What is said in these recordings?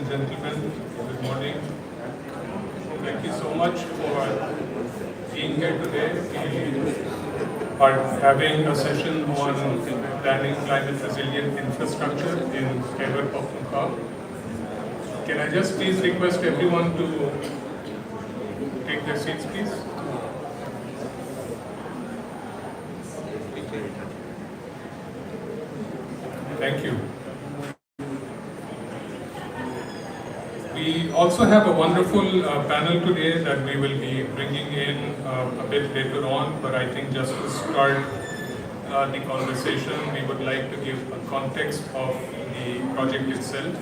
and gentlemen, good morning. Thank you so much for being here today. We are having a session on planning climate resilient infrastructure in Khyber Pakhtunkhwa. Can I just please request everyone to take their seats, please? Thank you. We also have a wonderful panel today that we will be bringing in a bit later on, but I think just to start the conversation, we would like to give a context of the project itself,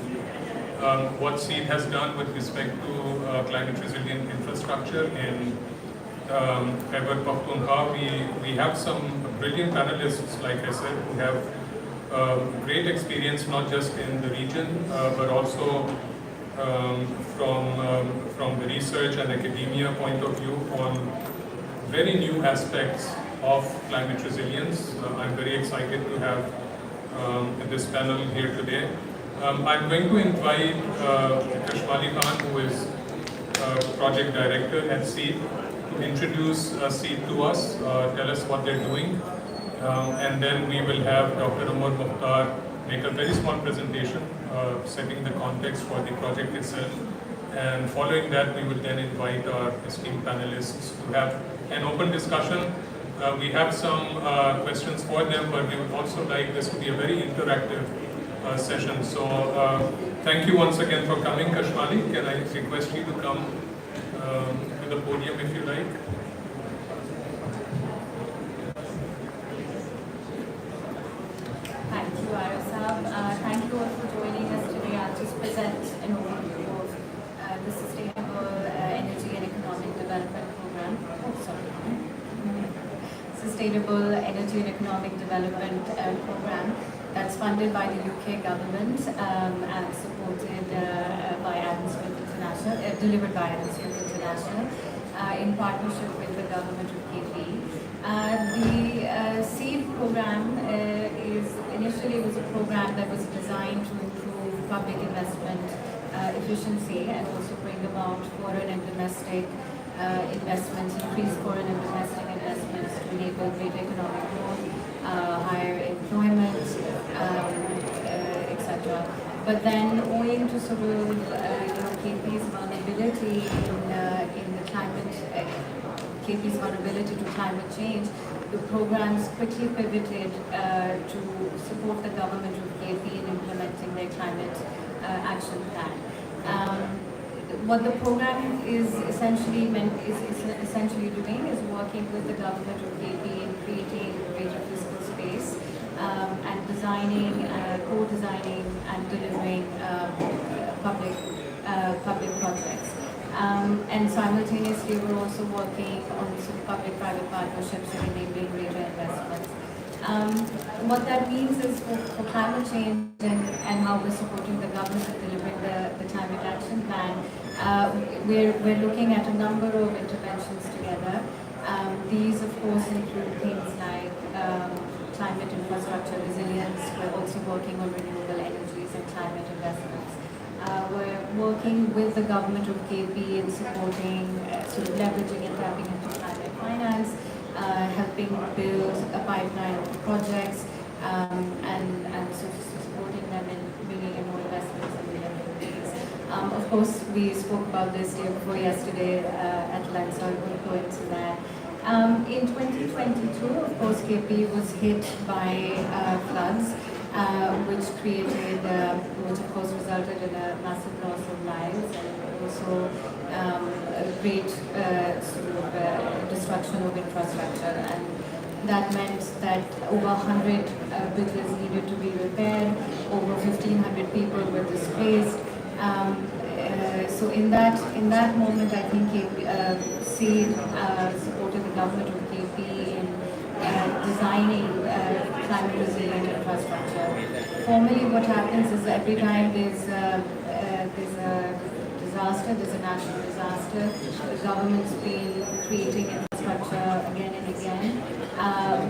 what SEED has done with respect to climate resilient infrastructure in Khyber Pakhtunkhwa. We have some brilliant panelists, like I said, who have great experience not just in the region, but also from the research and academia point of view on very new aspects of climate resilience. I'm very excited to have this panel here today. I'm going to invite Kashwali Khan, who is project director at SEED, to introduce SEED to us, tell us what they're doing, and then we will have Dr. Umar Mukhtar make a very small presentation setting the context for the project itself, and following that we will then invite our esteemed panelists to have an open discussion. We have some questions for them, but we would also like this to be a very interactive session. So thank you once again for coming. Kashwali, can I request you to come to the podium if you like? Thank you all for joining us today. I'll just present an overview of the Sustainable Energy and Economic Development Program. Sustainable Energy and Economic Development Program that's funded by the UK government and supported by Adam Smith International, delivered by Adam Smith International in partnership with the government of KP. The SEED program initially was a program that was designed to improve public investment efficiency and also bring about foreign and domestic investments, increase foreign and domestic investments to enable greater economic growth, higher employment, etc. But then, owing to sort of KP's vulnerability in the climate, KP's vulnerability to climate change, the programs quickly pivoted to support the government of KP in implementing their climate action plan. What the program is essentially doing is working with the government of KP in creating greater fiscal space and designing, co-designing and delivering public projects. And simultaneously, we're also working on some public-private partnerships and enabling greater investments. What that means is for climate change and how we're supporting the government in delivering the climate action plan, we're looking at a number of interventions together. These, of course, include things like climate infrastructure resilience. We're also working on renewable energies and climate investments. We're working with the government of KP in supporting, sort of leveraging and tapping into climate finance, helping build a pipeline of projects, and sort of supporting them in bringing in more investments and delivering these. Of course, we spoke about this day before yesterday at lunch, so I won't go into that. In 2022, of course, KP was hit by floods, which of course resulted in a massive loss of lives and also a great destruction of infrastructure. And that meant that over 100 bridges needed to be repaired, over 1,500 people were displaced. So in that moment, I think SEED supported the government of KP in designing climate resilient infrastructure. Formally, what happens is every time there's a disaster, there's a national disaster, the government's been creating infrastructure again and again.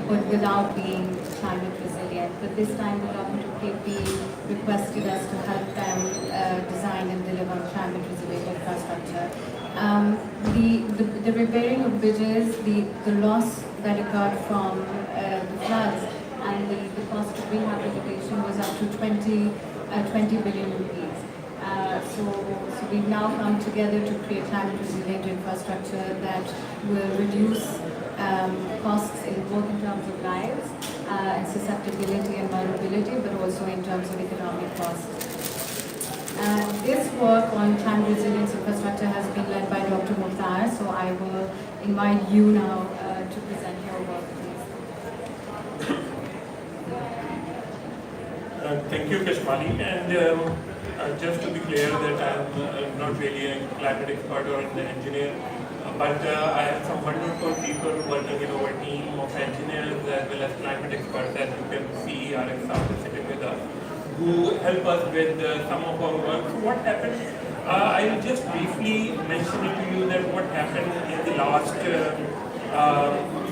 but without being climate resilient. But this time the government of KP requested us to help them design and deliver climate resilient infrastructure. The repairing of bridges, the loss that occurred from the floods, and the cost of rehabilitation was up to 20 billion rupees. So we've now come together to create climate resilient infrastructure that will reduce costs both in terms of lives and susceptibility and vulnerability, but also in terms of economic costs. This work on climate resilience infrastructure has been led by Dr. Mukhtar, so I will invite you now to present your work, please. Thank you, Kashmali. And just to be clear that I'm not really a climate expert or an engineer, but I have some wonderful people working in our team of engineers as well as climate experts, as you can see are examples sitting with us, who help us with some of our work. So what happened? I will just briefly mention it to you that what happened in the last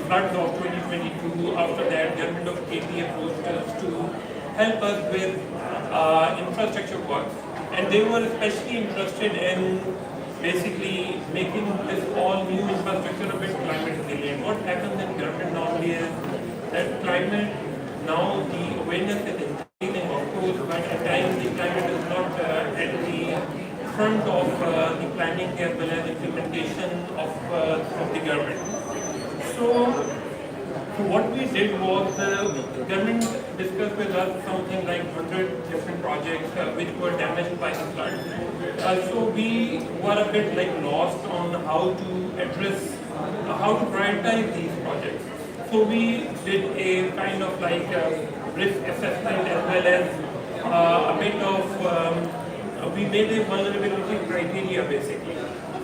floods of 2022. After that, government of KP approached us to help us with infrastructure work, and they were especially interested in basically making this all new infrastructure a bit climate resilient. What happens in government normally is that climate, now the awareness is increasing, of course, but at times the climate is not at the front of the planning as well as implementation of the government. So what we did was the government discussed with us something like 100 different projects which were damaged by the flood. So we were a bit like lost on how to address, how to prioritize these projects. So we did a kind of like risk assessment as well as a bit of, we made a vulnerability criteria basically,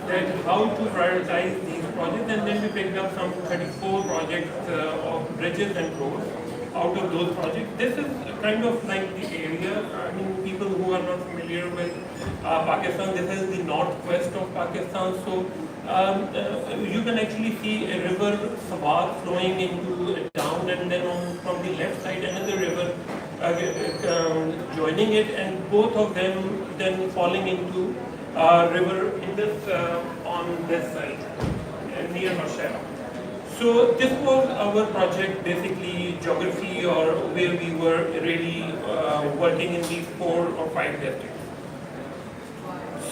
that how to prioritize these projects, and then we picked up some 34 projects of bridges and roads out of those projects. This is kind of like the area, I mean, people who are not familiar with Pakistan, this is the northwest of Pakistan. So you can actually see a river Swat flowing into a town, and then from the left side another river joining it, and both of them then falling into river in this on this side near Marshall. So this was our project, basically geography, or where we were really working in these 4 or 5 districts.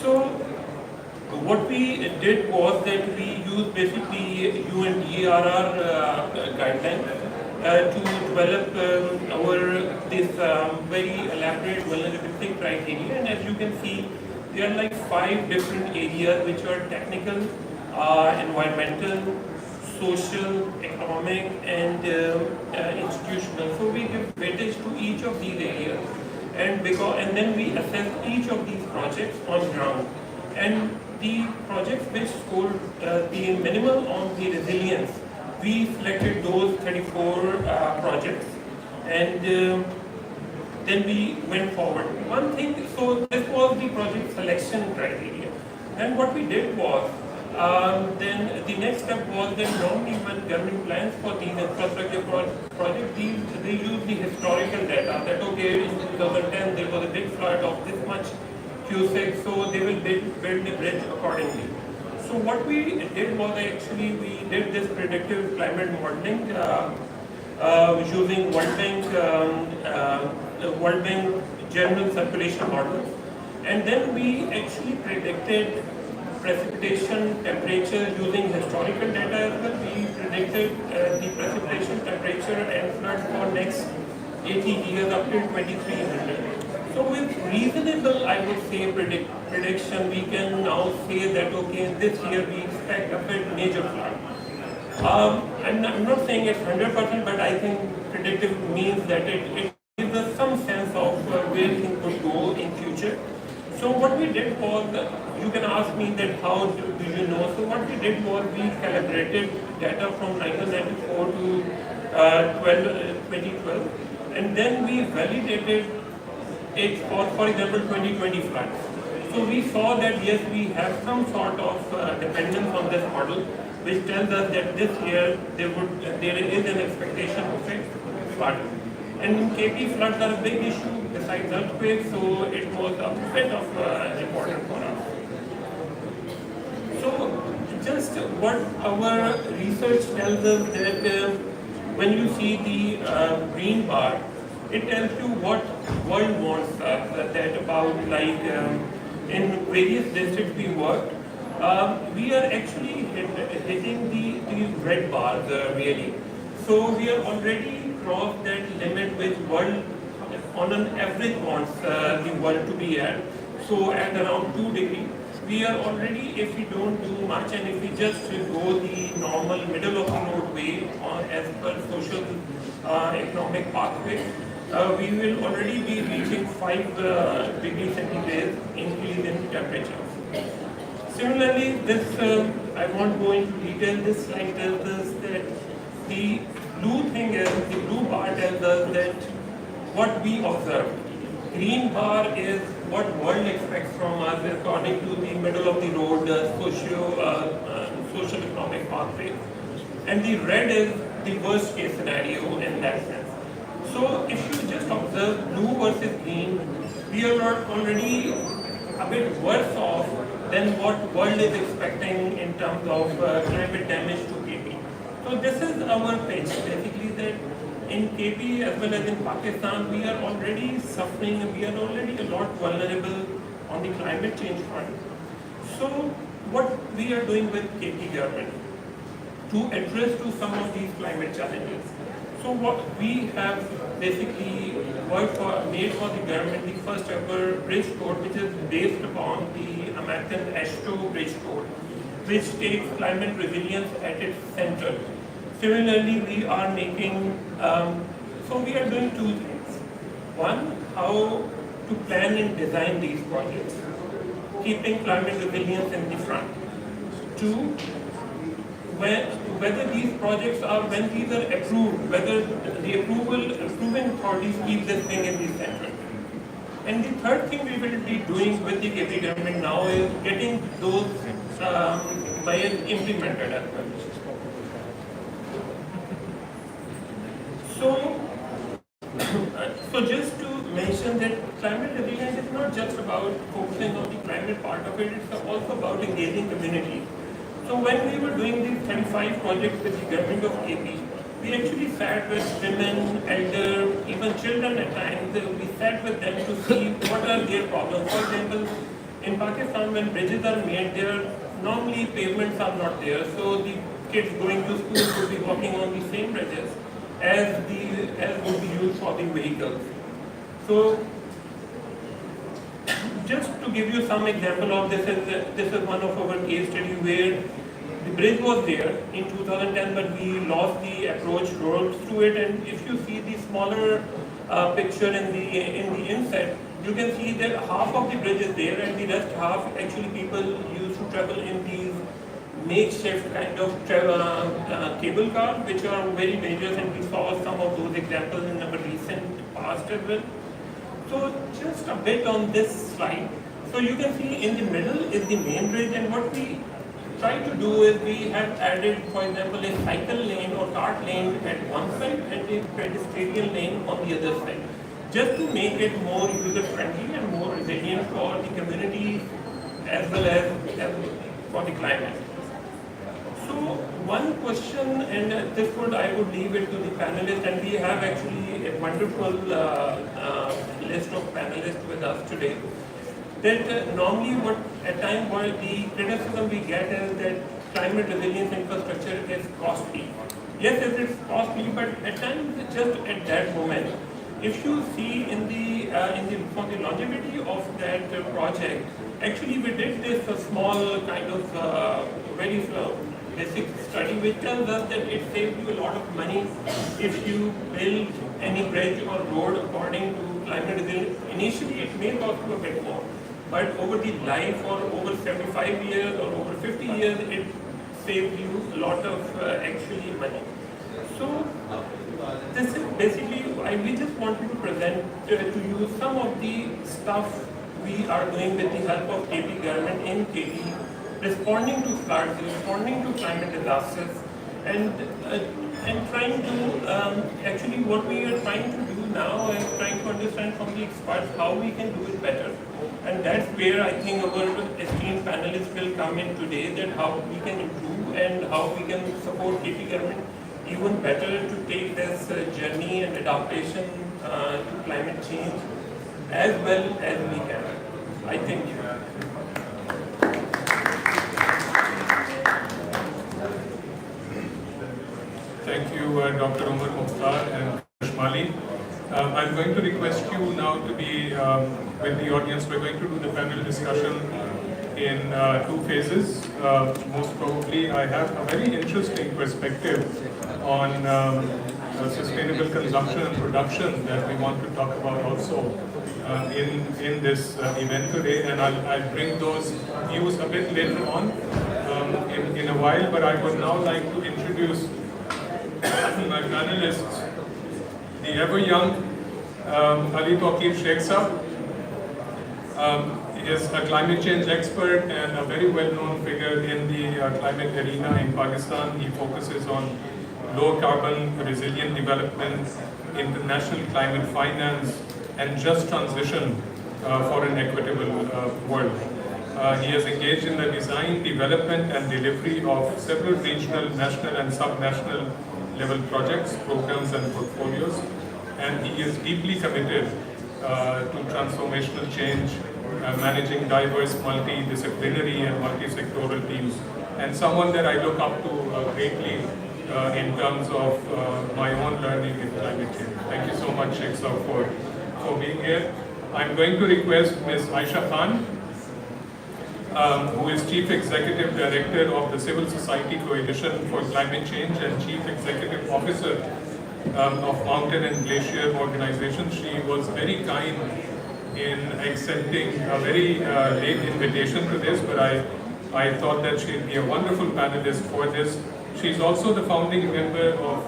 So what we did was that we used basically UNDRR guidelines to develop this very elaborate vulnerability criteria, and as you can see, there are like 5 different areas which are technical, environmental, social, economic, and institutional. So we give weightage to each of these areas, and then we assess each of these projects on ground. And the projects which scored the minimal on the resilience, we selected those 34 projects, and then we went forward. One thing, so this was the project selection criteria. Then what we did was, then the next step was that normally when government plans for these infrastructure projects, they use the historical data that okay, in 2010 there was a big flood of this much cubic, so they will build the bridge accordingly. So what we did was actually we did this predictive climate modeling using World Bank general circulation models, and then we actually predicted precipitation temperature using historical data as well. We predicted the precipitation temperature and flood for next 80 years up till 2300. So with reasonable, I would say, prediction, we can now say that okay, this year we expect a bit major flood. I'm not saying it's 100%, but I think predictive means that it gives us some sense of where things could go in future. So what we did was, you can ask me that how do you know? So what we did was we calibrated data from 1994 to 2012, and then we validated it for example 2020 floods. So we saw that yes, we have some sort of dependence on this model, which tells us that this year there is an expectation flood. And in KP, floods are a big issue besides earthquakes, so it was a bit of important for us. So just what our research tells us that when you see the green bar, it tells you what world wants us, that about like in various districts we worked, we are actually hitting the red bars really. So we are already crossed that limit which world on an average wants the world to be at. So at around 2 degrees, we are already, if we don't do much and if we just go the normal middle of the road way as per social economic pathway, we will already be reaching 5 degrees centigrade increase in temperature. Similarly, this I won't go into detail. This slide tells us that the blue thing is, the blue bar tells us that what we observe. Green bar is what world expects from us according to the middle of the road social economic pathway, and the red is the worst case scenario in that sense. So if you just observe blue versus green, we are already a bit worse off than what world is expecting in terms of climate damage to KP. So this is our pitch, basically, that in KP as well as in Pakistan, we are already suffering, we are already a lot vulnerable on the climate change front. So what we are doing with KP government to address to some of these climate challenges. So what we have basically made for the government the first ever bridge code, which is based upon the American AASHTO bridge code, which takes climate resilience at its center. Similarly, we are making, so we are doing two things. One, how to plan and design these projects, keeping climate resilience in the front. Two, whether these projects are, when these are approved, whether the approving authorities keep this thing in the center. And the third thing we will be doing with the KP government now is getting those implemented as well. So just to mention that climate resilience is not just about focusing on the climate part of it, it's also about engaging community. So when we were doing these 35 projects with the government of KP, we actually sat with women, elders, even children at times. We sat with them to see what are their problems. For example, in Pakistan, when bridges are made, normally pavements are not there. So the kids going to school would be walking on the same bridges as would be used for the vehicles. So just to give you some example of this is one of our case study where the bridge was there in 2010, but we lost the approach roads to it. And if you see the smaller picture in the inset, you can see that half of the bridge is there, and the rest half actually people used to travel in these makeshift kind of cable cars, which are very dangerous, and we saw some of those examples in our recent past as well. So just a bit on this slide. So you can see in the middle is the main bridge, and what we try to do is we have added, for example, a cycle lane or cart lane at one side and a pedestrian lane on the other side, just to make it more user-friendly and more resilient for the community as well as for the climate. So one question, and I would leave it to the panelists, and we have actually a wonderful list of panelists with us today. That normally what at times the criticism we get is that climate resilience infrastructure is costly. Yes, it is costly, but at times just at that moment, if you see for the longevity of that project, actually we did this small kind of very basic study which tells us that it saves you a lot of money if you build any bridge or road according to climate resilience. Initially it may cost you a bit more, but over the life or over 75 years or over 50 years, it saves you a lot of actually money. So this is basically, we just wanted to present to you some of the stuff we are doing with the help of KP government in KP, responding to floods, responding to climate disasters, and and trying to actually what we are trying to do now is trying to understand from the experts how we can do it better. And that's where I think our esteemed panelists will come in today, that how we can improve and how we can support KP government even better to take this journey and adaptation to climate change as well as we can. I thank you. Thank you, Dr. Umar Mukhtar and Kashmali. I'm going to request you now to be with the audience. We're going to do the panel discussion in two phases. Most probably, I have a very interesting perspective on sustainable consumption and production that we want to talk about also in this event today, and I'll bring those views a bit later on in a while. But I would now like to introduce my panelists, the ever-young Ali Tawqir Sheikh Sahab. He is a climate change expert and a very well-known figure in the climate arena in Pakistan. He focuses on low-carbon, resilient development, international climate finance, and just transition for an equitable world. He has engaged in the design, development, and delivery of several regional, national, and sub-national level projects, programs, and portfolios, and he is deeply committed to transformational change, managing diverse, multidisciplinary, and multi-sectoral teams, and someone that I look up to greatly in terms of my own learning in climate change. Thank you so much, Sheikh Saab, for being here. I'm going to request Ms. Aisha Khan, who is Chief Executive Director of the Civil Society Coalition for Climate Change and Chief Executive Officer of Mountain and Glacier Organization. She was very kind in accepting a very late invitation to this, but I thought that she'd be a wonderful panelist for this. She's also the founding member of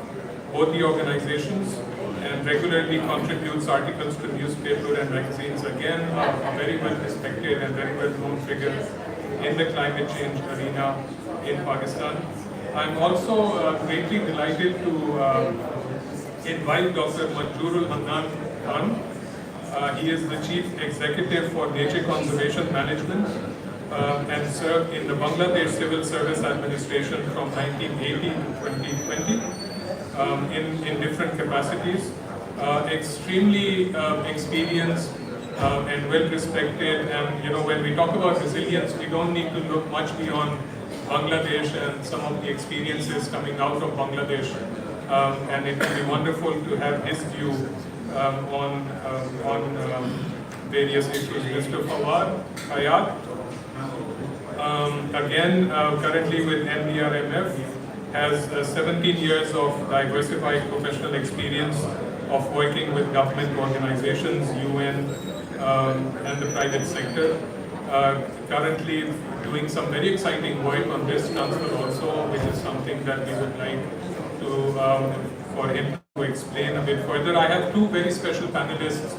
both the organizations and regularly contributes articles to newspaper and magazines. Again, a very well respected and very well known figure in the climate change arena in Pakistan. I'm also greatly delighted to invite Dr. Manjurul Hannan Khan. He is the Chief Executive for Nature Conservation Management and served in the Bangladesh Civil Service Administration from 1980 to 2020 in different capacities. Extremely experienced and well respected, and when we talk about resilience, we don't need to look much beyond Bangladesh and some of the experiences coming out of Bangladesh, and it will be wonderful to have his view on various issues. Mr. Fawad Hayat, again currently with NDRMF, has 17 years of diversified professional experience of working with government organizations, UN, and the private sector. Currently doing some very exciting work on risk transfer also, which is something that we would like to for him to explain a bit further. I have two very special panelists,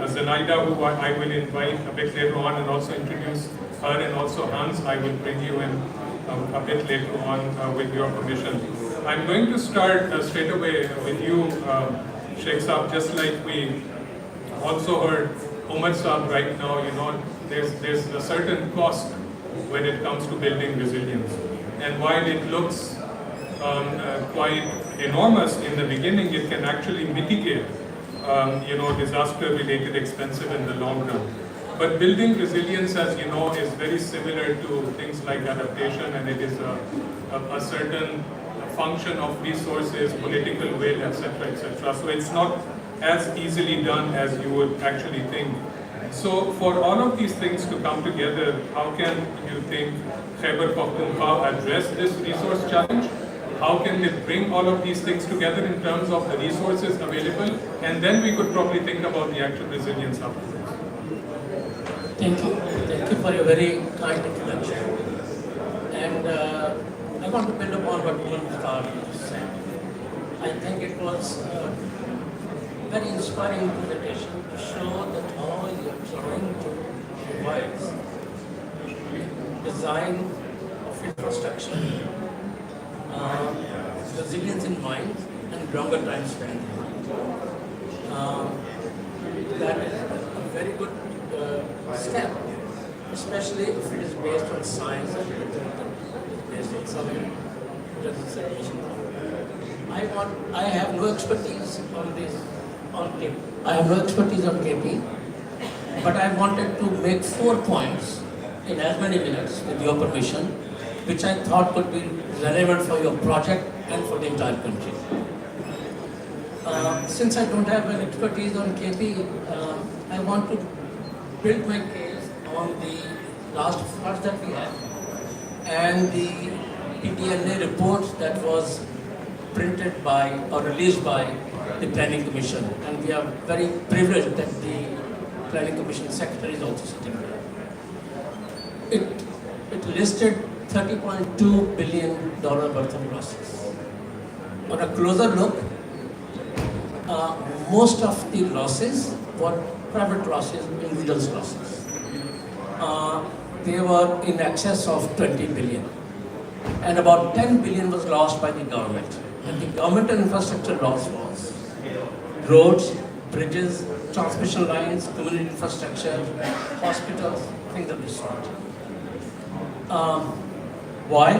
Zenaida, who I will invite a bit later on, and also introduce her, and also Hans, I will bring you in a bit later on with your permission. I'm going to start straight away with you, Sheikh Saab, just like we also heard Umar Saab right now. There's a certain cost when it comes to building resilience. And while it looks quite enormous in the beginning, it can actually mitigate disaster-related expenses in the long run. But building resilience, as you know, is very similar to things like adaptation, and it is a certain function of resources, political will, etc., etc. So it's not as easily done as you would actually think. So for all of these things to come together, how can you think Khyber Pakhtunkhwa address this resource challenge? How can they bring all of these things together in terms of the resources available? And then we could probably think about the actual resilience afterwards. Thank you. Thank you for your very kind introduction. And I want to build upon what Umar Mukhtar said. I think it was a very inspiring presentation to show that how you are trying to revise design of infrastructure, resilience in mind and longer time span in mind. That is a very good step, especially if it is based on science and based on some observation. I have no expertise on this, on KP. I have no expertise on KP, but I wanted to make 4 points in as many minutes, with your permission, which I thought could be relevant for your project and for the entire country. Since I don't have an expertise on KP, I want to build my case on the last floods that we had and the PTNA report that was printed by or released by the Planning Commission. And we are very privileged that the Planning Commission Secretary is also sitting there. It listed $30.2 billion worth of losses. On a closer look, most of the losses were private losses, individuals' losses. They were in excess of 20 billion. And about 10 billion was lost by the government. And the government and infrastructure loss was roads, bridges, transmission lines, community infrastructure, hospitals, things of this sort. Why?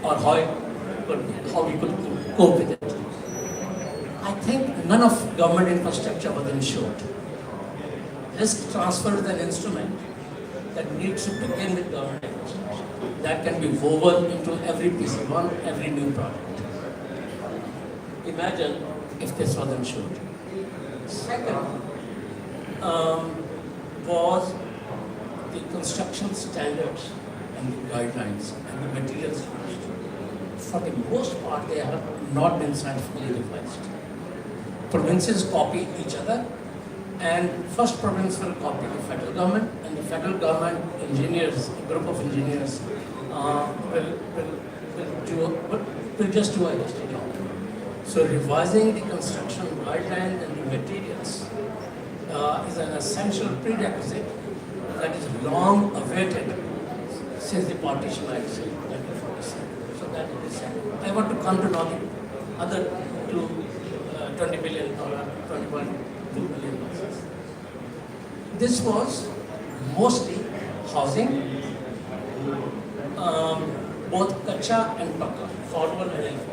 Or how we could cope with it. I think none of government infrastructure was insured. Risk transfer is an instrument that needs to begin with government infrastructure. That can be woven into every PC1, every new project. Imagine if this was insured. Second was the construction standards and the guidelines and the materials used. For the most part, they have not been scientifically revised. Provinces copy each other, and first province will copy the federal government, and the federal government engineers, a group of engineers, will just do a hasty job. So revising the construction guidelines and the materials is an essential prerequisite that is long awaited since the partition Act in 1947. So that is second. I want to come to now the other two $20 billion, $21.2 billion losses. This was mostly housing, both Kacha and Pakka, formal and informal.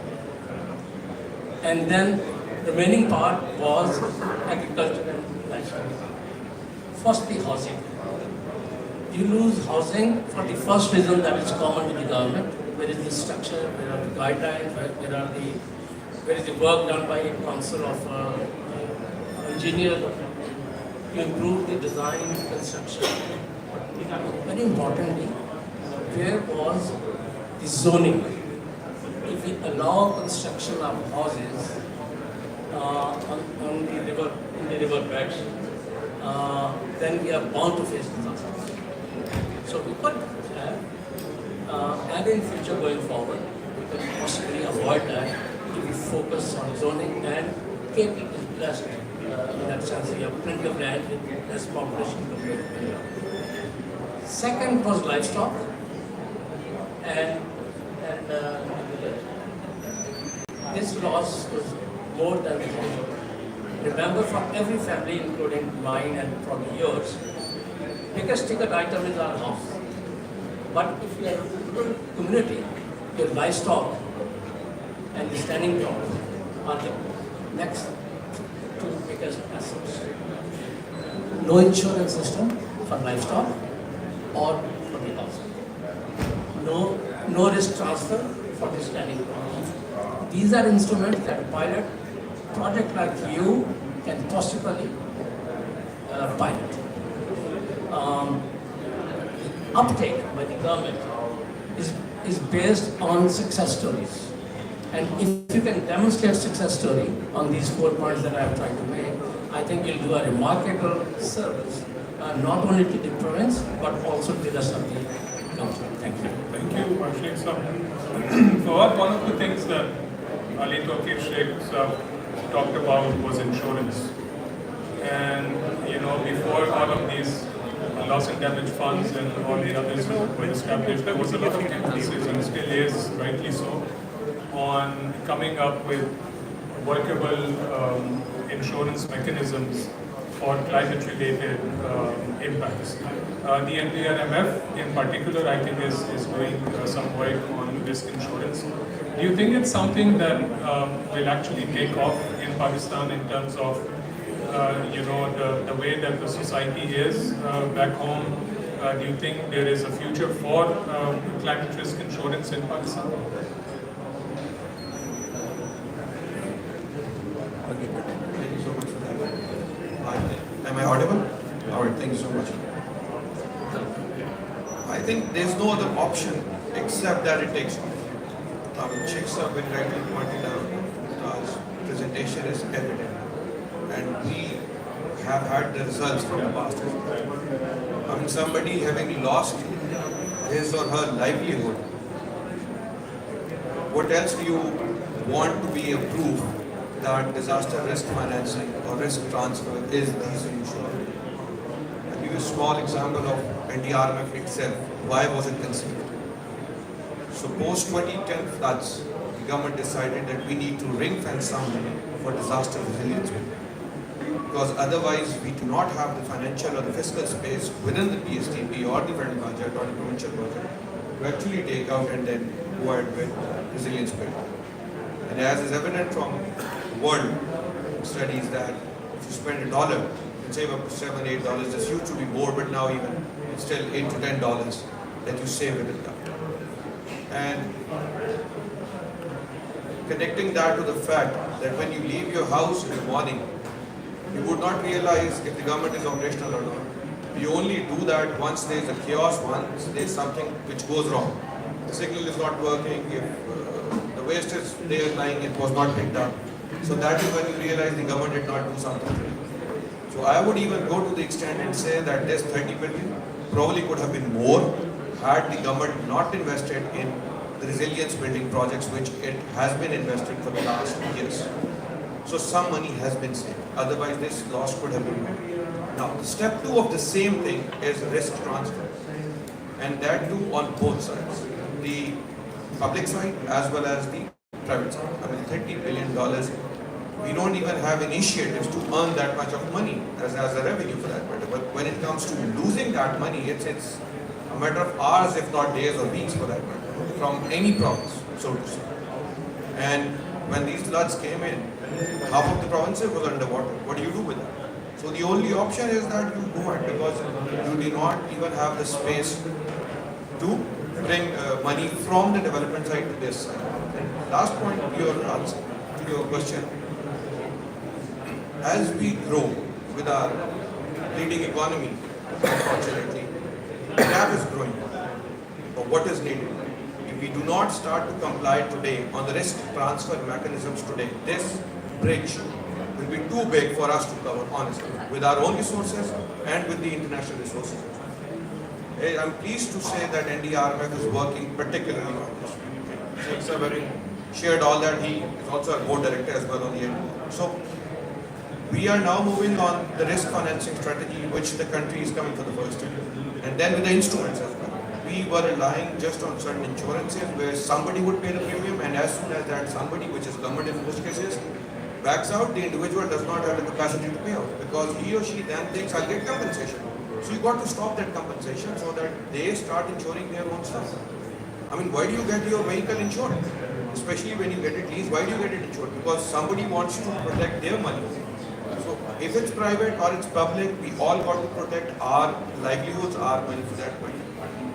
And then remaining part was agriculture and livestock. First, the housing. You lose housing for the first reason that is common to the government. Where is the structure, where are the guidelines, where is the work done by a council of engineers to improve the design and construction. Very importantly, where was the zoning? If we allow construction of houses on the river, in the river beds, then we are bound to face disasters. So we could have, and in future going forward, we can possibly avoid that if we focus on zoning, and KP is blessed in that sense. We have plenty of land with less population compared to India. Second was livestock, and this loss was more than usual. Remember, for every family, including mine and probably yours, biggest ticket item is our house. But if you are a rural community, your livestock and the standing crop are the next two biggest assets. No insurance system for livestock or for the house. No risk transfer for the standing crop. These are instruments that pilot project like you can possibly pilot. Uptake by the government is based on success stories. And if you can demonstrate success story on these 4 points that I have tried to make, I think you'll do a remarkable service, not only to the province, but also to the rest of the country. Thank you. Thank you, Ashik Sir. So one of the things that Ali Tawqir Sheikh talked about was insurance. And before all of these loss and damage funds and all the others were established, there was a lot of emphasis, and still is, rightly so, on coming up with workable insurance mechanisms for climate-related impacts. The NDRMF in particular, I think, is doing some work on risk insurance. Do you think it's something that will actually take off in Pakistan in terms of the way that the society is back home? Do you think there is a future for climate risk insurance in Pakistan? Thank you so much for that. Am I audible? All right, thank you so much. I think there's no other option except that it takes off. Chicks have been rightly pointed out, presentation is evident, and we have had the results from the past. Somebody having lost his or her livelihood, what else do you want to be a proof that disaster risk financing or risk transfer is the solution? I'll give you a small example of NDRMF itself. Why was it conceived? So post 2010 floods, the government decided that we need to ring fence some money for disaster resilience, because otherwise we do not have the financial or the fiscal space within the PSTP or the federal budget or the provincial budget to actually take out and then go ahead with resilience building. And as is evident from world studies that if you spend $1, you can save up to $7, $8. This used to be more, but now even it's still $8 to $10 that you save within that. And connecting that to the fact that when you leave your house in the morning, you would not realize if the government is operational or not. You only do that once there is a chaos, once there is something which goes wrong. The signal is not working, if the waste is there lying, it was not picked up. So that is when you realize the government did not do something. So I would even go to the extent and say that this 30 billion probably could have been more had the government not invested in the resilience building projects which it has been invested for the last years. So some money has been saved, otherwise this loss could have been more. Now, step 2 of the same thing is risk transfer, and that too on both sides, the public side as well as the private side. $30 billion, we don't even have initiatives to earn that much of money as a revenue for that matter. But when it comes to losing that money, it's a matter of hours, if not days or weeks for that matter, from any province, so to say. And when these floods came in, half of the provinces was underwater. What do you do with that? So the only option is that you go ahead, because you do not even have the space to bring money from the development side to this side. And last point to your answer, to your question. As we grow with our leading economy, unfortunately, the gap is growing. But what is needed? If we do not start to comply today on the risk transfer mechanisms today, this bridge will be too big for us to cover, honestly, with our own resources and with the international resources. I'm pleased to say that NDRMF is working particularly on this. Sheikh Sabari shared all that. He is also a board director as well on the NDRMF. So we are now moving on the risk financing strategy, which the country is coming for the first time, and then with the instruments as well. We were relying just on certain insurances where somebody would pay the premium, and as soon as that somebody, which is government in most cases, backs out, the individual does not have the capacity to pay out, because he or she then thinks, I'll get compensation. So you got to stop that compensation so that they start insuring their own stuff. Why do you get your vehicle insured? Especially when you get it leased, why do you get it insured? Because somebody wants to protect their money. So if it's private or it's public, we all got to protect our livelihoods, our money for that money.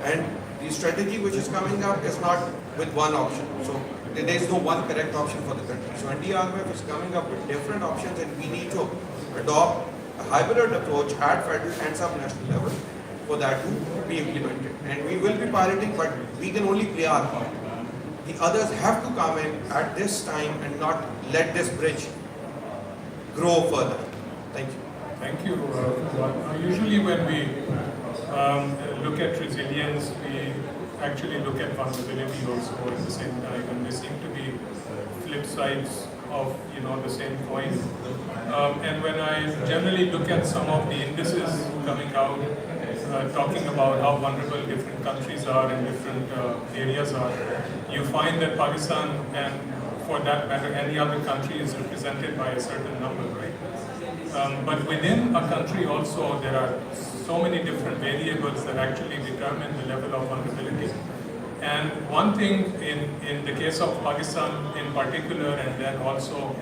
And the strategy which is coming up is not with one option. So there is no one correct option for the country. So NDRMF is coming up with different options, and we need to adopt a hybrid approach at federal and sub-national level for that to be implemented. And we will be piloting, but we can only play our part. The others have to come in at this time and not let this bridge grow further. Thank you. Thank you. Usually when we look at resilience, we actually look at vulnerability also at the same time, and they seem to be flip sides of the same coin. And when I generally look at some of the indices coming out, talking about how vulnerable different countries are and different areas are, you find that Pakistan and for that matter any other country is represented by a certain number, right? But within a country also there are so many different variables that actually determine the level of vulnerability. And one thing in the case of Pakistan in particular, and then also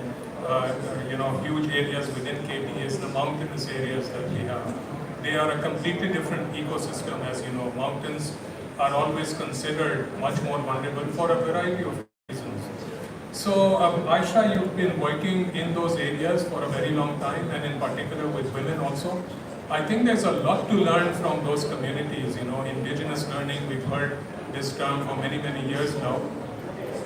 huge areas within KP is the mountainous areas that we have. They are a completely different ecosystem, as you know. Mountains are always considered much more vulnerable for a variety of reasons. So, Aisha, you've been working in those areas for a very long time, and in particular with women also. I think there's a lot to learn from those communities. You know, indigenous learning, we've heard this term for many, many years now.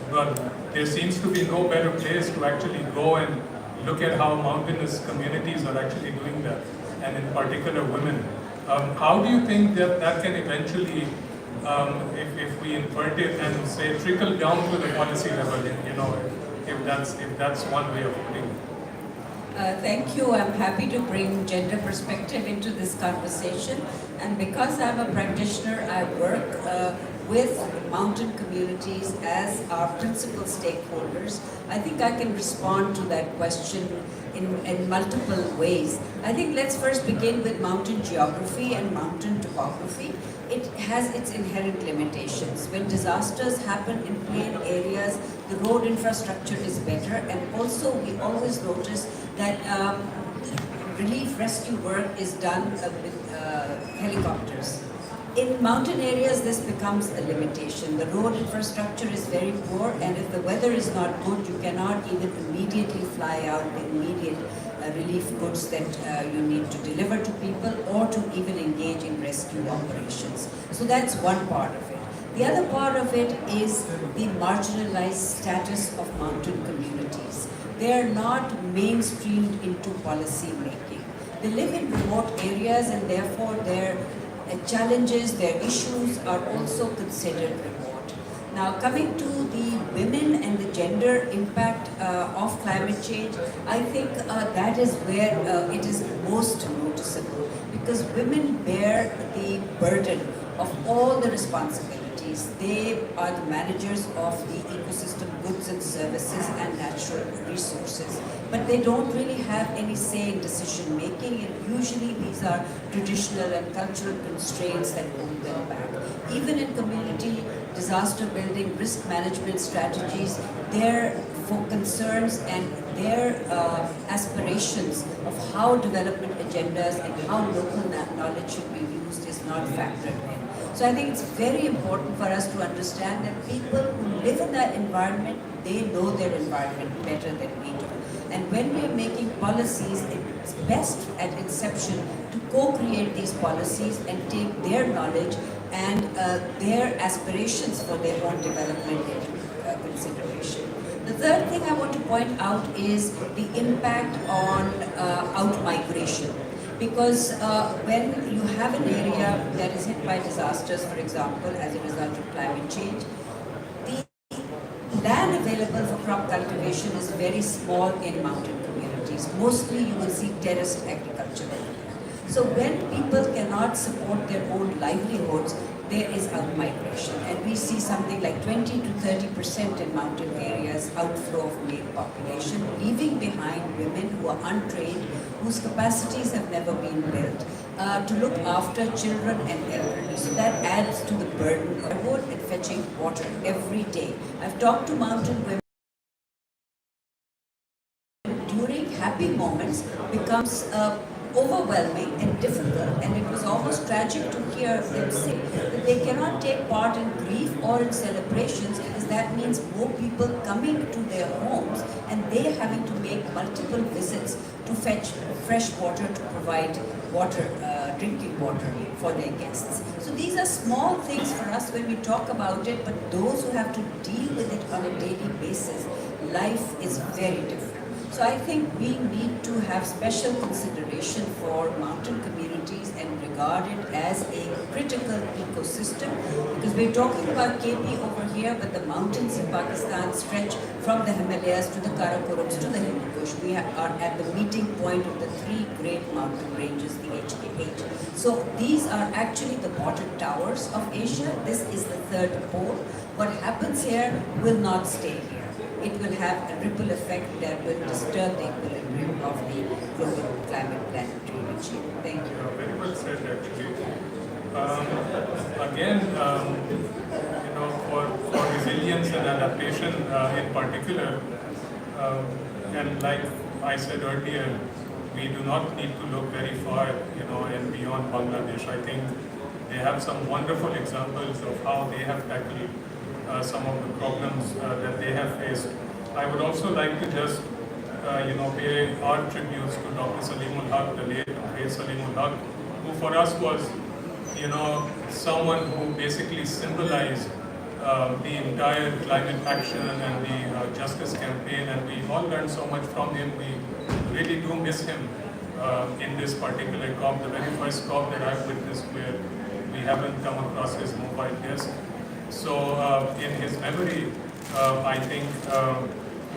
But there seems to be no better place to actually go and look at how mountainous communities are actually doing that, and in particular women. How do you think that that can eventually, if we invert it and say trickle down to the policy level, if that's one way of putting it? Thank you. I'm happy to bring gender perspective into this conversation. And because I'm a practitioner, I work with mountain communities as our principal stakeholders. I think I can respond to that question in multiple ways. I think let's first begin with mountain geography and mountain topography. It has its inherent limitations. When disasters happen in plain areas, the road infrastructure is better, and also we always notice that relief rescue work is done with helicopters. In mountain areas, this becomes a limitation. The road infrastructure is very poor, and if the weather is not good, you cannot even immediately fly out the immediate relief goods that you need to deliver to people, or to even engage in rescue operations. So that's one part of it. The other part of it is the marginalized status of mountain communities. They are not mainstreamed into policy making. They live in remote areas, and therefore their challenges, their issues are also considered remote. Now, coming to the women and the gender impact of climate change, I think that is where it is most noticeable, because women bear the burden of all the responsibilities. They are the managers of the ecosystem goods and services and natural resources, but they don't really have any say in decision making, and usually these are traditional and cultural constraints that hold them back. Even in community disaster building, risk management strategies, their concerns and their aspirations of how development agendas and how local knowledge should be used is not factored in. So I think it's very important for us to understand that people who live in that environment, they know their environment better than we do. And when we are making policies, it's best at inception to co-create these policies and take their knowledge and their aspirations for their own development into consideration. The third thing I want to point out is the impact on out-migration. Because when you have an area that is hit by disasters, for example, as a result of climate change, the land available for crop cultivation is very small in mountain communities. Mostly you will see terraced agriculture. So when people cannot support their own livelihoods, there is out-migration. And we see something like 20 to 30% in mountain areas outflow of male population, leaving behind women who are untrained, whose capacities have never been built, to look after children and elderly. So that adds to the burden of wood and fetching water every day. I've talked to mountain women. During happy moments becomes overwhelming and difficult, and it was almost tragic to hear them say that they cannot take part in grief or in celebrations, because that means more people coming to their homes and they having to make multiple visits to fetch fresh water to provide water, drinking water for their guests. So these are small things for us when we talk about it, but those who have to deal with it on a daily basis, life is very different. So I think we need to have special consideration for mountain communities and regard it as a critical ecosystem, because we're talking about KP over here, but the mountains in Pakistan stretch from the Himalayas to the Karakorums to the Hindu Kush. We are at the meeting point of the three great mountain ranges, the HKH. So these are actually the bottom towers of Asia. This is the third pole. What happens here will not stay here. It will have a ripple effect that will disturb the equilibrium of the global climate planetary regime. Thank you. Very well said, actually. Again, for resilience and adaptation in particular, and like I said earlier, we do not need to look very far, and beyond Bangladesh. I think they have some wonderful examples of how they have tackled some of the problems that they have faced. I would also like to just, pay our tributes to Dr. Salimul Haq, the late great Salimul Haq, who for us was, someone who basically symbolized the entire climate action and the justice campaign, and we all learned so much from him. We really do miss him in this particular COP, the very first COP that I've witnessed where we haven't come across his mobile desk. So in his memory, I think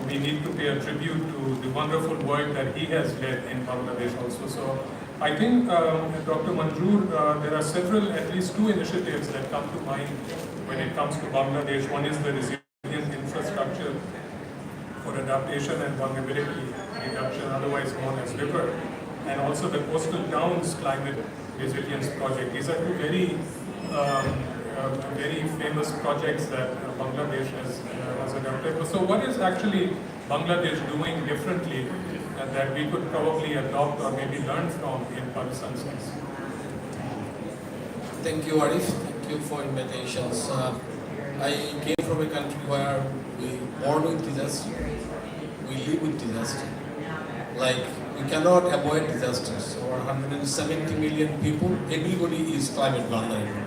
we need to pay a tribute to the wonderful work that he has led in Bangladesh also. So I think, Dr. Manzoor, there are several, at least two initiatives that come to mind when it comes to Bangladesh. One is the resilient infrastructure for adaptation and vulnerability reduction, otherwise known as RIVER, and also the coastal towns climate resilience project. These are two very famous projects that Bangladesh has adopted. So what is actually Bangladesh doing differently that we could probably adopt or maybe learn from in Pakistan's case? Thank you, Arif. Thank you for invitations. I came from a country where we born with disaster, we live with disaster. Like, we cannot avoid disasters. Over 170 million people, everybody is climate vulnerable.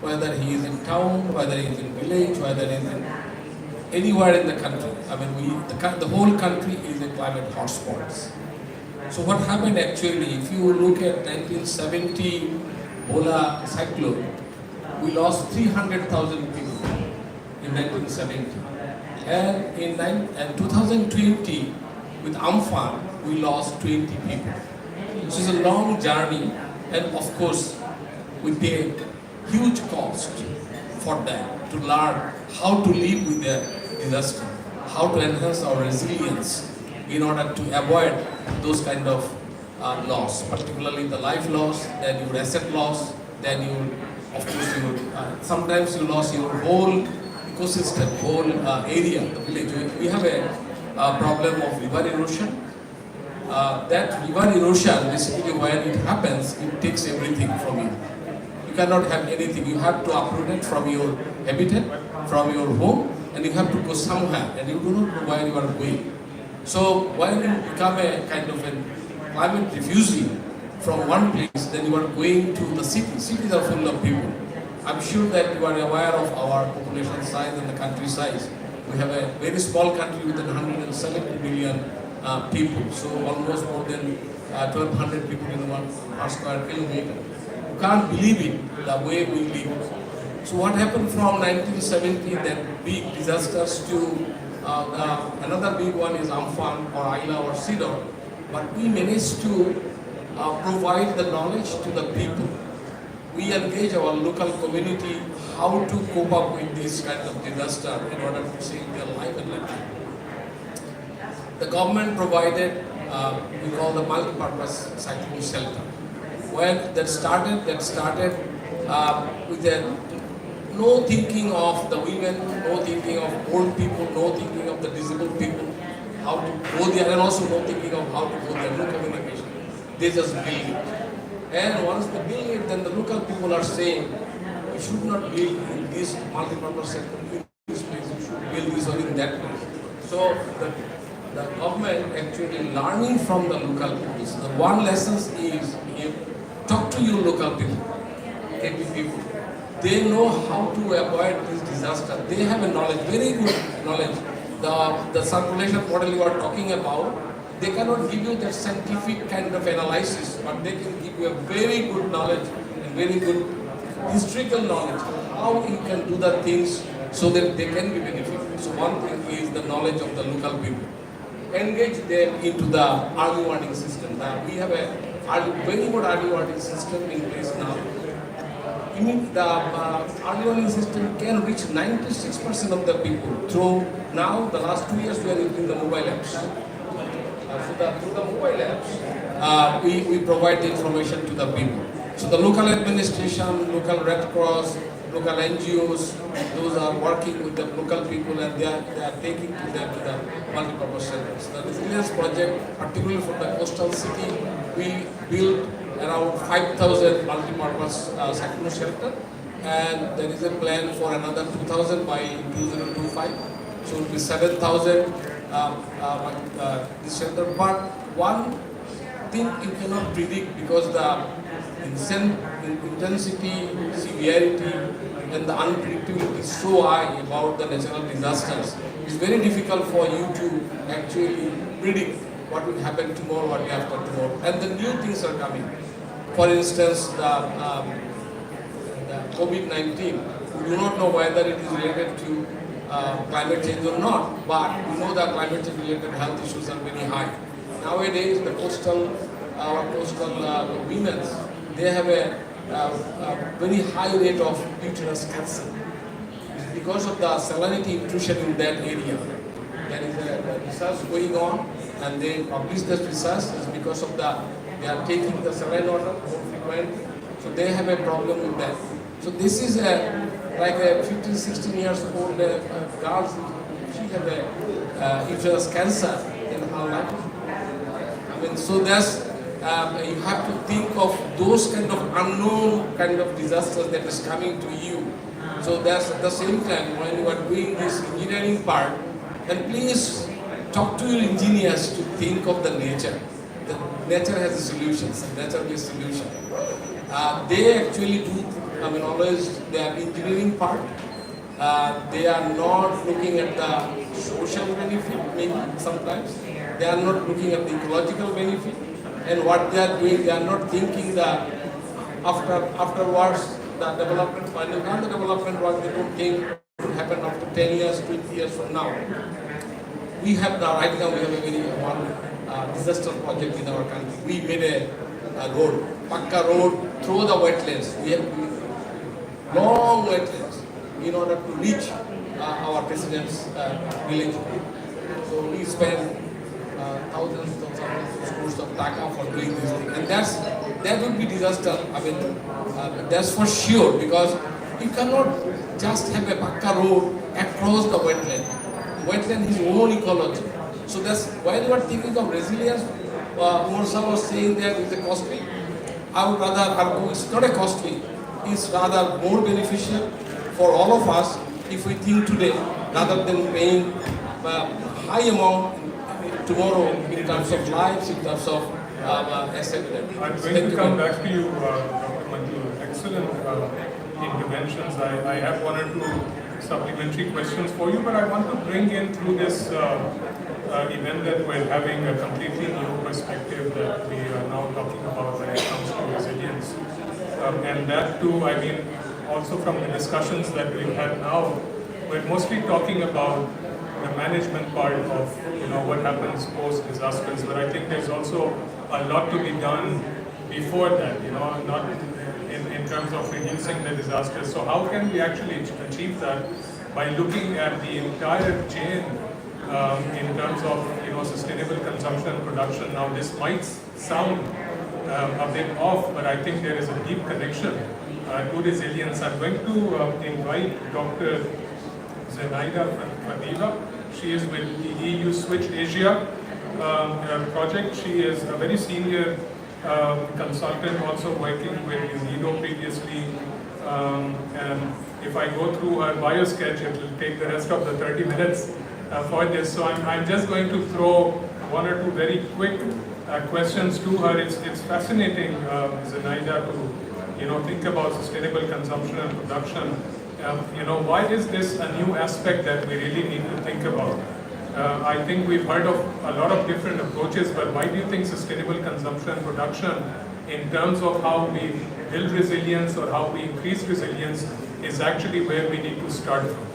Whether he is in town, whether he is in village, whether he is in anywhere in the country. I mean, the whole country is a climate hotspot. So what happened actually, if you look at 1970 Bola cyclone, we lost 300,000 people in 1970. And in 2020, with Amphan, we lost 20 people. This is a long journey, and of course, we pay huge cost for that, to learn how to live with the disaster, how to enhance our resilience in order to avoid those kind of loss, particularly the life loss, then your asset loss, then of course, sometimes you lost your whole ecosystem, whole area, the village. We have a problem of river erosion. That river erosion, basically when it happens, it takes everything from you. You cannot have anything. You have to uproot it from your habitat, from your home, and you have to go somewhere, and you do not know where you are going. So when you become a kind of a climate refugee from one place, then you are going to the city. Cities are full of people. I'm sure that you are aware of our population size and the country size. We have a very small country with 170 million people, so almost more than 1,200 people in 1 square kilometer. You can't believe it, the way we live. So what happened from 1970, that big disasters, to another big one is Amphan or Aila or Sidor. But we managed to provide the knowledge to the people. We engage our local community how to cope up with this kind of disaster in order to save their life and livelihood. The government provided, we call the multi-purpose cyclone shelter. When that started with no thinking of the women, no thinking of old people, no thinking of the disabled people, how to go there, and also no thinking of how to go there, no communication. They just build it. And once they build it, then the local people are saying, you should not build in this multi-purpose sector, in this place, you should build this or in that place. So the government actually learning from the local people. So the one lesson is, talk to your local people, KP people. They know how to avoid this disaster. They have a knowledge, very good knowledge. The circulation model you are talking about, they cannot give you that scientific kind of analysis, but they can give you a very good knowledge and very good historical knowledge, how you can do the things so that they can be benefited. So one thing is the knowledge of the local people. engage them into the early warning system. We have a very good early warning system in place now. The early warning system can reach 96% of the people through now the last 2 years we are using the mobile apps. Through the mobile apps, we provide the information to the people. So the local administration, local Red Cross, local NGOs, those are working with the local people and they are taking to them to the multipurpose centers. The resilience project, particularly for the coastal city, we built around 5,000 multi-purpose cyclone shelter, and there is a plan for another 2,000 by 2025. So it will be 7,000 this shelter. But one thing you cannot predict because the intensity, severity, and the unpredictability is so high about the natural disasters. It's very difficult for you to actually predict what will happen tomorrow, what will happen tomorrow. And the new things are coming. For instance, the COVID-19, we do not know whether it is related to climate change or not, but we know that climate change related health issues are very high. Nowadays, the coastal women, they have a very high rate of uterus cancer. It's because of the salinity intrusion in that area. There is a research going on, and they publish this research. It's because of they are taking the saline water more frequently, so they have a problem with that. So this is like a 15, 16 years old girl. She had a uterus cancer in her life. I mean, so that's you have to think of those kind of unknown kind of disasters that is coming to you. So that's at the same time when you are doing this engineering part, and please talk to your engineers to think of the nature. The nature has a solution, nature-based solution. They actually do, always their engineering part. They are not looking at the social benefit, maybe sometimes. They are not looking at the ecological benefit. And what they are doing, they are not thinking that afterwards, the development, finally not the development what they don't think will happen after 10 years, 20 years from now. We have now, right now we have a very disaster project in our country. We made a road, Pakka road through the wetlands. We have long wetlands in order to reach our president's village. So we spend thousands of crores of taka for doing this thing. And that would be disaster. That's for sure, because you cannot just have a Pakka road across the wetland. Wetland is own ecology. So that's why you are thinking of resilience. Morsa was saying that it's a costly. I would rather argue it's not a costly. It's rather more beneficial for all of us if we think today rather than paying high amount tomorrow in terms of lives, in terms of asset. I'm going to come back to you, Dr. Manju. Excellent interventions. I have one or two supplementary questions for you, but I want to bring in through this event that we're having a completely new perspective that we are now talking about when it comes to resilience. And that too, also from the discussions that we've had now, we're mostly talking about the management part of what happens post-disasters, but I think there's also a lot to be done before that, not in terms of reducing the disasters. So how can we actually achieve that? By looking at the entire chain in terms of sustainable consumption and production. Now this might sound a bit off, but I think there is a deep connection to resilience. I'm going to invite Dr. Zenaida Fadiva. She is with the EU Switch Asia project. She is a very senior consultant, also working with UNIDO previously. And if I go through her bio sketch, it will take the rest of the 30 minutes for this. So I'm just going to throw one or two very quick questions to her. It's fascinating, Zenaida, to think about sustainable consumption and production. Why is this a new aspect that we really need to think about? I think we've heard of a lot of different approaches, but why do you think sustainable consumption and production, in terms of how we build resilience or how we increase resilience, is actually where we need to start from?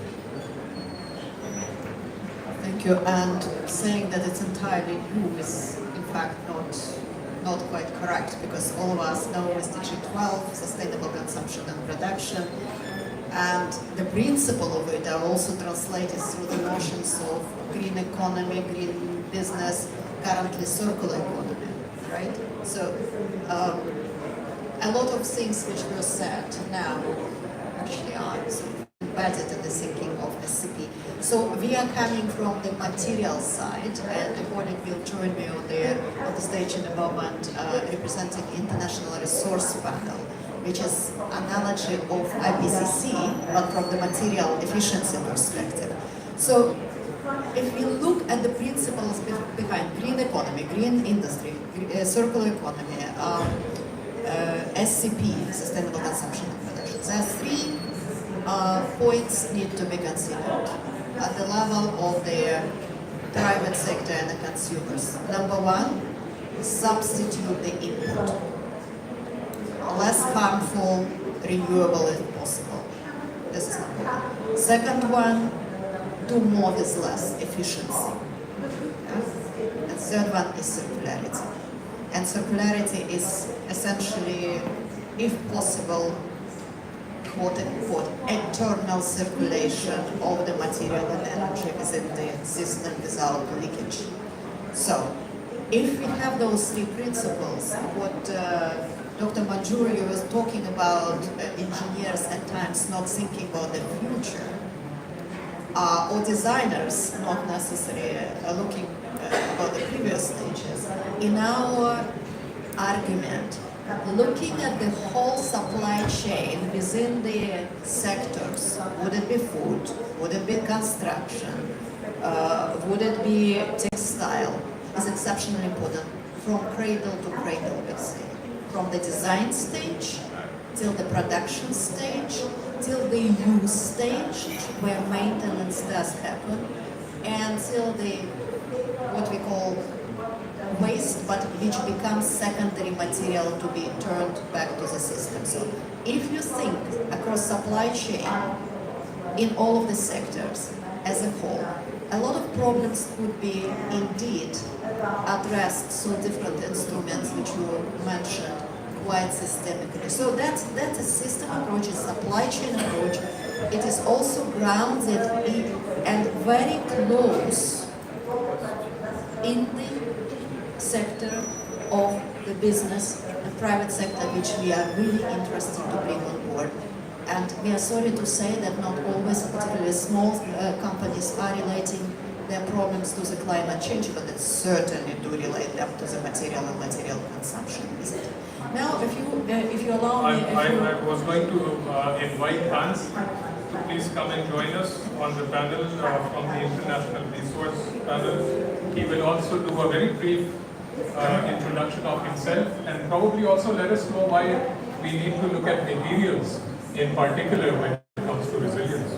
Thank you. And saying that it's entirely new is, in fact, not quite correct, because all of us know SDG 12, sustainable consumption and production, and the principle of it are also translated through the notions of green economy, green business, currently circular economy, right? So a lot of things which were said now actually are sort of embedded in the thinking of SCP. So we are coming from the material side, and the colleague will join me on the stage in a moment, representing International Resource Panel, which is analogy of IPCC, but from the material efficiency perspective. So if we look at the principles behind green economy, green industry, circular economy, SCP, sustainable consumption and production, there are three points need to be considered at the level of the private sector and the consumers. Number one, substitute the input. Less harmful, renewable if possible. This is number one. Second one, do more with less, efficiency. And third one is circularity. And circularity is essentially, if possible, quote-unquote, eternal circulation of the material and energy within the system without leakage. So, if we have those three principles, what Dr. Manjuri was talking about, engineers at times not thinking about the future, or designers not necessarily looking about the previous stages. In our argument, looking at the whole supply chain within the sectors, would it be food, would it be construction, would it be textile, is exceptionally important, from cradle to cradle, let's say. From the design stage till the production stage, till the use stage, where maintenance does happen, and till the, what we call waste, but which becomes secondary material to be turned back to the system. So if you think across supply chain in all of the sectors as a whole, a lot of problems could be indeed addressed through different instruments which you mentioned quite systemically. So that's a system approach, a supply chain approach. It is also grounded in and very close in the sector of the business and private sector, which we are really interested to bring on board. And we are sorry to say that not always, particularly small companies, are relating their problems to the climate change, but they certainly do relate them to the material and material consumption. Now, if you allow me, I was going to invite Hans to please come and join us on the panel from the International Resource Panel. He will also do a very brief introduction of himself, and probably also let us know why we need to look at materials in particular when it comes to resilience.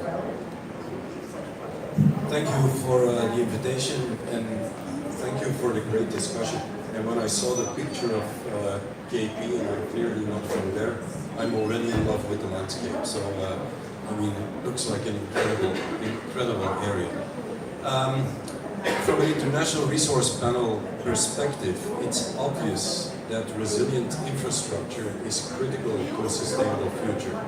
Thank you for the invitation, and thank you for the great discussion. And when I saw the picture of KP, and I'm clearly not from there, I'm already in love with the landscape. So, I mean, it looks like an incredible area. From an International Resource Panel perspective, it's obvious that resilient infrastructure is critical to a sustainable future.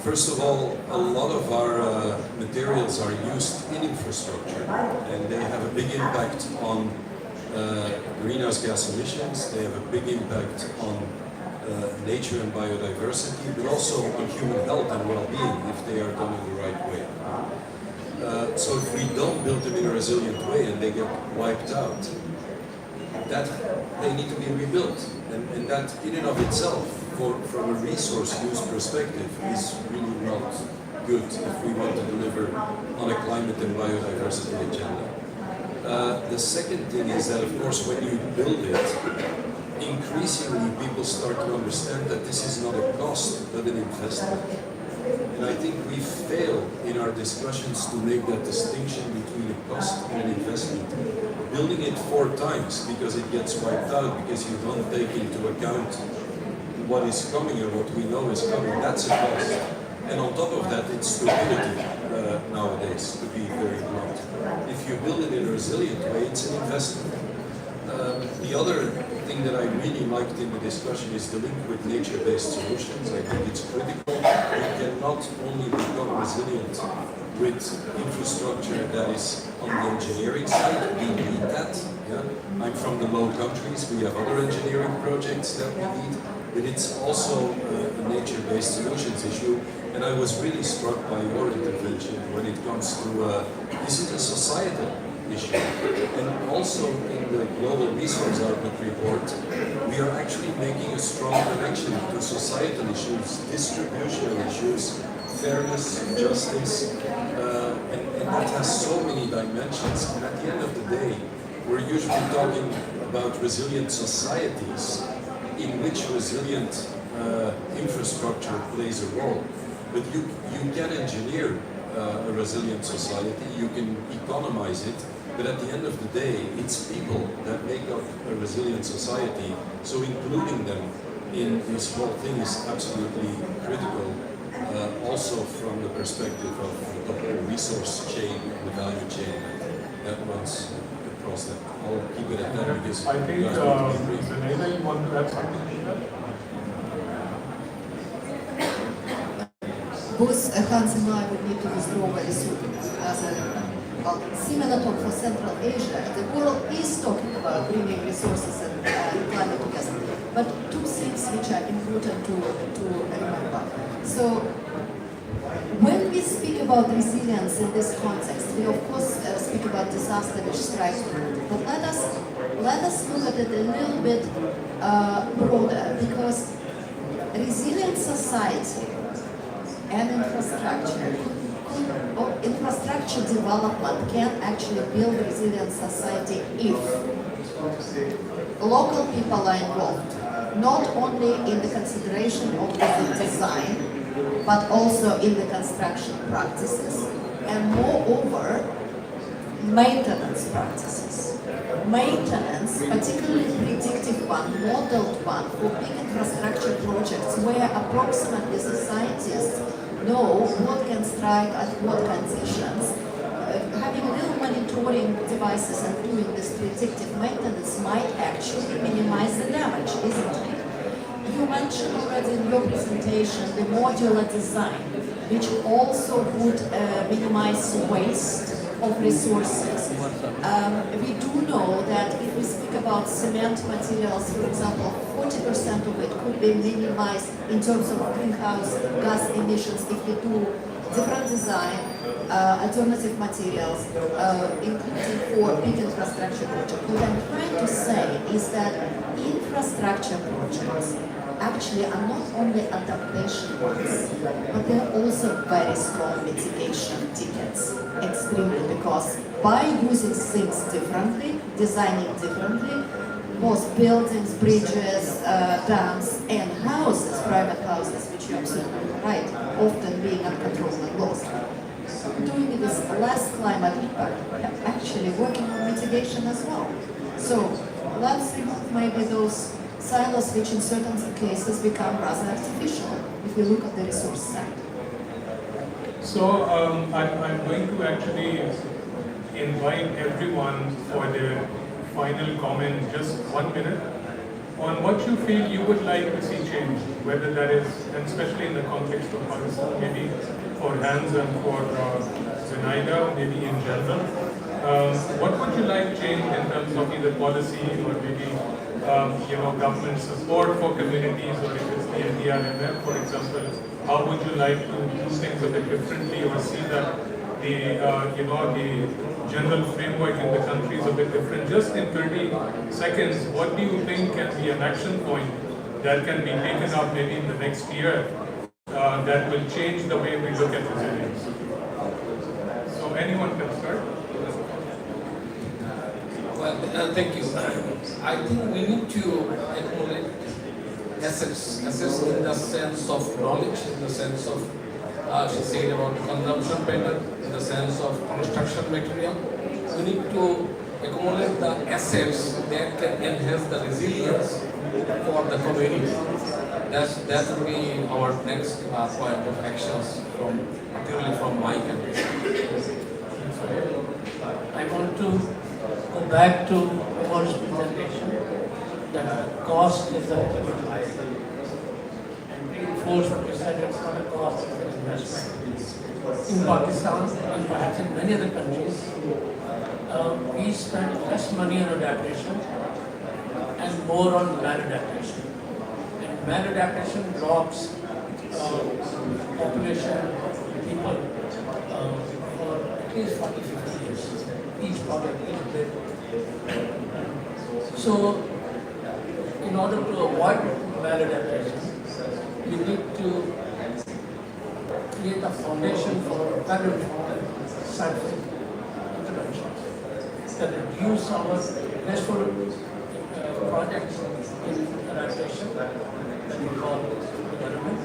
First of all, a lot of our materials are used in infrastructure, and they have a big impact on greenhouse gas emissions. They have a big impact on nature and biodiversity, but also on human health and well-being if they are done in the right way. So if we don't build them in a resilient way and they get wiped out, that they need to be rebuilt. And that in and of itself, from a resource use perspective, is really not good if we want to deliver on a climate and biodiversity agenda. The second thing is that, of course, when you build it, increasingly people start to understand that this is not a cost, but an investment. And I think we fail in our discussions to make that distinction between a cost and an investment. Building it 4 times because it gets wiped out, because you don't take into account what is coming or what we know is coming, that's a cost. And on top of that, it's stupidity nowadays, to be very blunt. if you build it in a resilient way, it's an investment. The other thing that I really liked in the discussion is the link with nature-based solutions. I think it's critical. We cannot only become resilient with infrastructure that is on the engineering side. We need that. Yeah? I'm from the low countries. We have other engineering projects that we need, but it's also a nature-based solutions issue. And I was really struck by your intervention when it comes to this is a societal issue. And also in the Global Resource Outlook report, we are actually making a strong connection to societal issues, distributional issues, fairness, justice, and that has so many dimensions. And at the end of the day, we're usually talking about resilient societies in which resilient infrastructure plays a role. But you can engineer a resilient society, you can economize it, but at the end of the day, it's people that make up a resilient society, so including them in this whole thing is absolutely critical, also from the perspective of the whole resource chain, the value chain that runs across that. I'll keep it at that because I think, you guys want to be brief. Zenaida, you want to add something to that? Both Hans and I would need to withdraw very soon. As a similar talk for Central Asia, the world is talking about bringing resources and climate together. But two things which are important to remember. So, when we speak about resilience in this context, we of course speak about disaster which strikes the world. But let us look at it a little bit broader, because resilient society and infrastructure development can actually build resilient society if local people are involved, not only in the consideration of the design, but also in the construction practices, and moreover, maintenance practices. Maintenance, particularly predictive one, modeled one, for big infrastructure projects where approximately societies know what can strike at what conditions. Having little monitoring devices and doing this predictive maintenance might actually minimize the damage, isn't it? You mentioned already in your presentation the modular design, which also would minimize waste of resources. We do know that if we speak about cement materials, for example, 40% of it could be minimized in terms of greenhouse gas emissions if we do different design, alternative materials, including for big infrastructure projects. What I'm trying to say is that infrastructure projects actually are not only adaptation ones, but they're also very strong mitigation tickets, extremely, because by using things differently, designing differently, both buildings, bridges, dams, and houses, private houses, which you're absolutely right, often being uncontrolled and lost, doing it with less climate impact, actually working on mitigation as well. So let's remove maybe those silos which in certain cases become rather artificial if we look at the resource side. So I'm going to actually invite everyone for their final comment, just 1 minute, on what you feel you would like to see change, whether that is, and especially in the context of Pakistan, maybe for Hans and for Zenaida, maybe in general. What would you like change in terms of either policy or maybe government support for communities, or if it's the NDRMF, for example, how would you like to do things a bit differently, or see that the the general framework in the country is a bit different? Just in 30 seconds, what do you think can be an action point that can be taken up maybe in the next year that will change the way we look at resilience? So anyone can start. Well, thank you. I think we need to acknowledge assets in the sense of knowledge, in the sense of, she said about consumption pattern, in the sense of construction material. We need to acknowledge the assets that can enhance the resilience for the community. That will be our next point of actions, particularly from my country. I want to go back to Omar's presentation that cost is a and reinforce what you said, it's not a cost, it's an investment. In Pakistan and perhaps in many other countries, we spend less money on adaptation and more on maladaptation. And maladaptation drops population people for at least 40-50 years. Each project is big. So, in order to avoid maladaptation, we need to create a foundation for well-informed scientific interventions that reduce our wasteful projects in adaptation that we call development,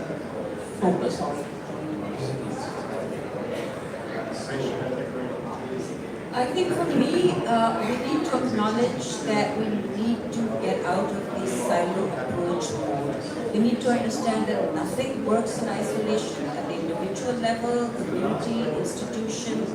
focus on I think for me, we need to acknowledge that we need to get out of this silo approach mode. We need to understand that nothing works in isolation at the individual level, community, institution,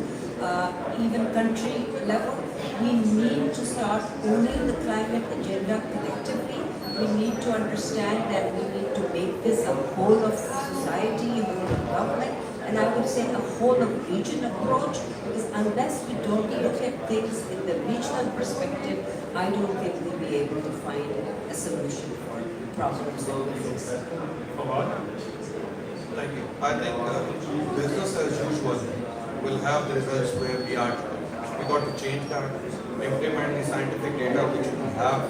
even country level. We need to start owning the climate agenda collectively. We need to understand that we need to make this a whole of society, a whole of government, and I would say a whole of region approach, because unless we don't look at things in the regional perspective, I don't think we'll be able to find a solution for problems that we face. Thank you. I think business as usual will have the results where we are today. We got to change that, implement the scientific data which we have,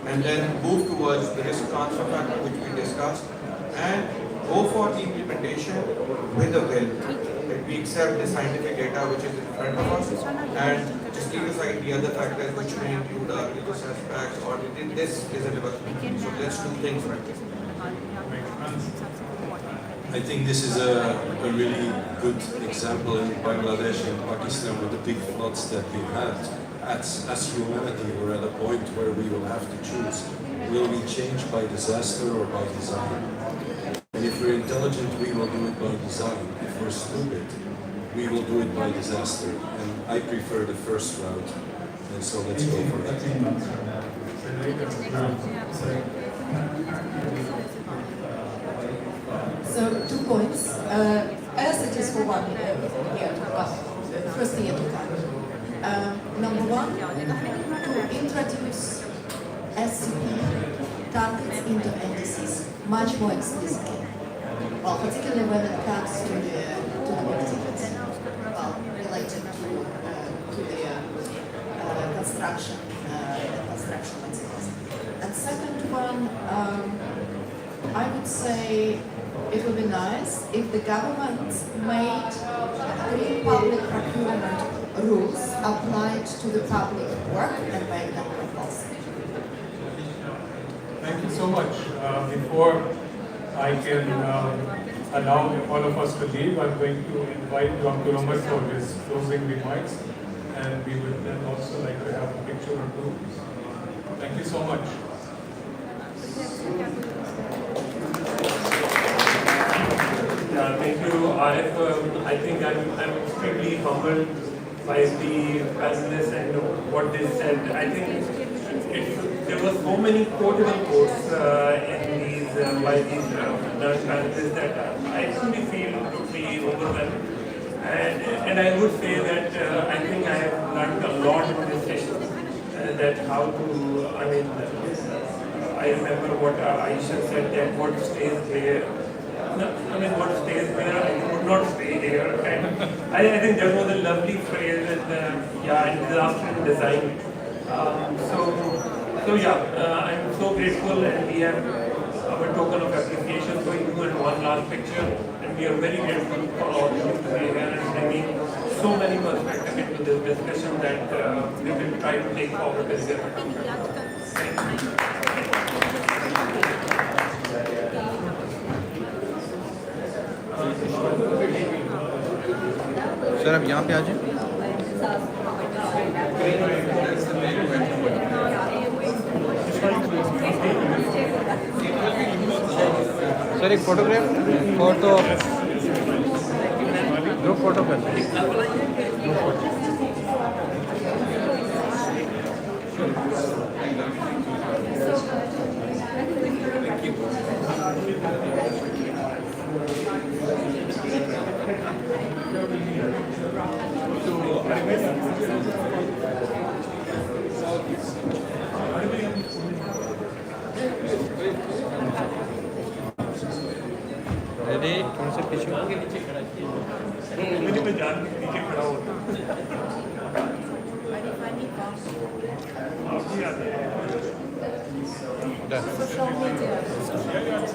and then move towards the risk transfer factor which we discussed, and go for the implementation with a will. That we accept the scientific data which is in front of us, and just leave aside the other factors which may include religious aspects or this is a development. So let's do things right. I think this is a really good example in Bangladesh and Pakistan with the big floods that we've had. As humanity, we're at a point where we will have to choose. Will we change by disaster or by design? And if we're intelligent, we will do it by design. If we're stupid, we will do it by disaster. And I prefer the first route. And so let's go for it. So 2 points. As it is for 1 year to come, first year to come. Number 1, to introduce SCP targets into NDCs much more explicitly. Well, particularly when it comes to the activities, well, related to the construction materials. And second one, I would say it would be nice if the government made green public procurement rules applied to the public work and made them compulsory. Thank you so much. Before I can allow all of us to leave, I'm going to invite Dr. Umar for his closing remarks, and we would then also like to have a picture or two. Thank you so much. Thank you, Arif. I think I'm extremely humbled by the panelists and what they said. I think there were so many quotable quotes in these by these learned panelists that I actually feel totally overwhelmed. And I would say that I think I have learned a lot in this session. That how to, I remember what Aisha said, that what stays there. What stays there, I would not stay here. And I think that was a lovely phrase, and disaster in design. I'm so grateful, and we have our token of appreciation for you and one last picture. And we are very grateful for all of you to be here and bringing so many perspectives into this discussion that we will try to take forward this year. Thank you. Sir अब यहाँ पे आ जाए sir एक photo group photo कर ready थोड़ा सा पीछे मैं जान के नीचे खड़ा होता आप भी आते हैं Done. Social media.